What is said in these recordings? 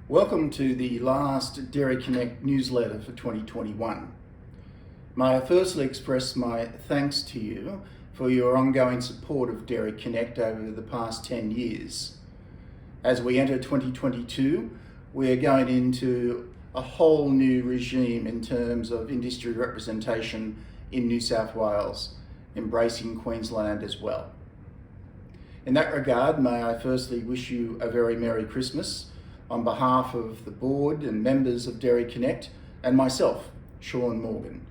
Welcome to the last Dairy Connect newsletter for 2021. May I firstly express my thanks to you for your ongoing support of Dairy Connect over the past 10 years. As we enter 2022, we are going into a whole new regime in terms of industry representation in New South Wales, embracing Queensland as well. In that regard, may I firstly wish you a very Merry Christmas on behalf of the board and members of Dairy Connect and myself, Shaughn Morgan.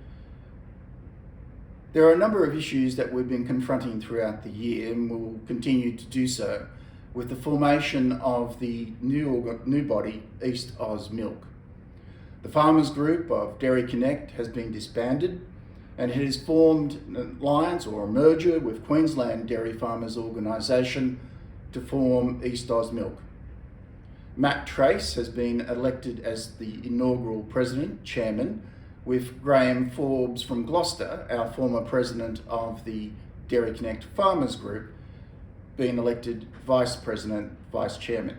There are a number of issues that we've been confronting throughout the year and will continue to do so with the formation of the new body, East Oz Milk. The Farmers Group of Dairy Connect has been disbanded and it has formed an alliance or a merger with Queensland Dairy Farmers Organisation to form East Oz Milk. Matt Trace has been elected as the inaugural president, chairman, with Graham Forbes from Gloucester, our former president of the Dairy Connect Farmers Group, being elected vice president, vice chairman.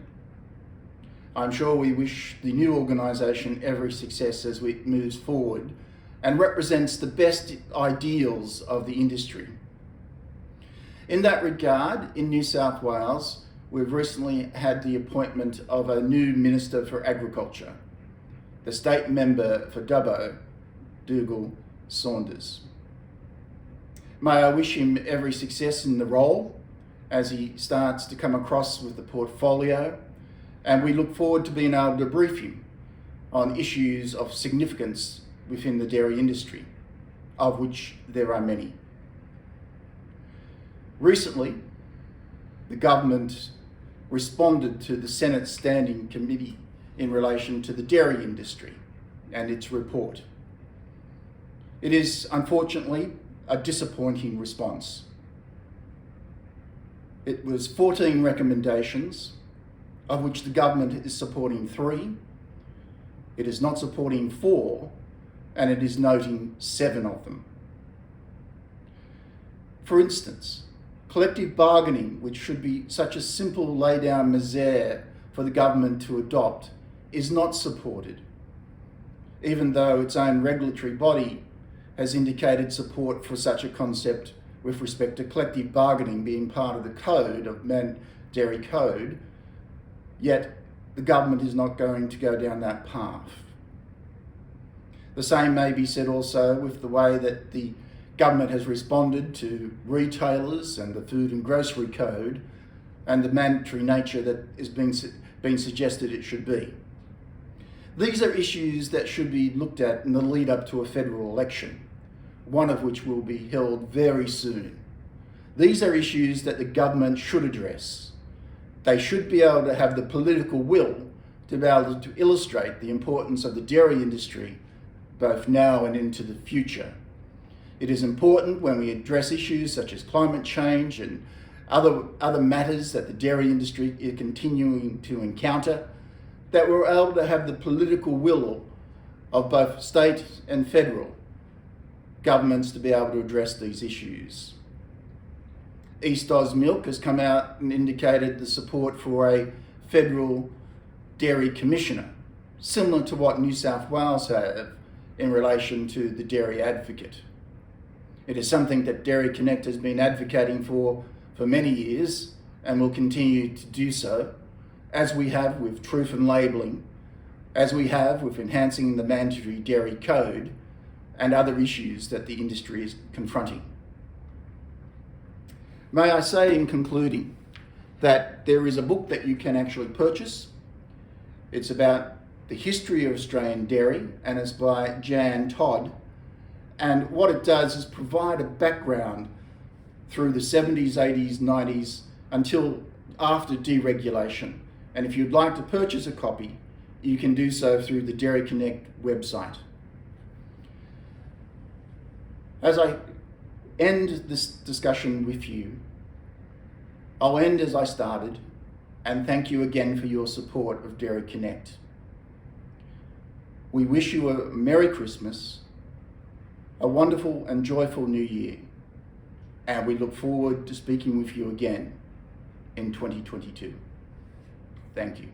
I'm sure we wish the new organisation every success as it moves forward and represents the best ideals of the industry. In that regard, in New South Wales, we've recently had the appointment of a new Minister for Agriculture, the state member for Dubbo, Dougal Saunders. May I wish him every success in the role as he starts to come across with the portfolio, and we look forward to being able to brief him on issues of significance within the dairy industry, of which there are many. Recently, the government responded to the Senate Standing Committee in relation to the dairy industry and its report. It is unfortunately a disappointing response. It was 14 recommendations, of which the government is supporting 3, it is not supporting 4, and it is noting 7 of them. For instance, collective bargaining, which should be such a simple lay-down misere for the government to adopt, is not supported, even though its own regulatory body has indicated support for such a concept with respect to collective bargaining being part of the code of Dairy Code, yet the government is not going to go down that path. The same may be said also with the way that the government has responded to retailers and the Food and Grocery Code and the mandatory nature that is being suggested it should be. These are issues that should be looked at in the lead up to a federal election, one of which will be held very soon. These are issues that the government should address. They should be able to have the political will to be able to illustrate the importance of the dairy industry both now and into the future. It is important when we address issues such as climate change and other matters that the dairy industry is continuing to encounter, that we're able to have the political will of both state and federal governments to be able to address these issues. East Oz Milk has come out and indicated the support for a federal dairy commissioner, similar to what New South Wales have in relation to the dairy advocate. It is something that Dairy Connect has been advocating for many years and will continue to do so, as we have with truth and labelling, as we have with enhancing the mandatory dairy code and other issues that the industry is confronting. May I say in concluding that there is a book that you can actually purchase. It's about the history of Australian dairy and it's by Jan Todd. And what it does is provide a background through the 70s, 80s, 90s until after deregulation. And if you'd like to purchase a copy, you can do so through the Dairy Connect website. As I end this discussion with you, I'll end as I started and thank you again for your support of Dairy Connect. We wish you a Merry Christmas, a wonderful and joyful New Year, and we look forward to speaking with you again in 2022. Thank you.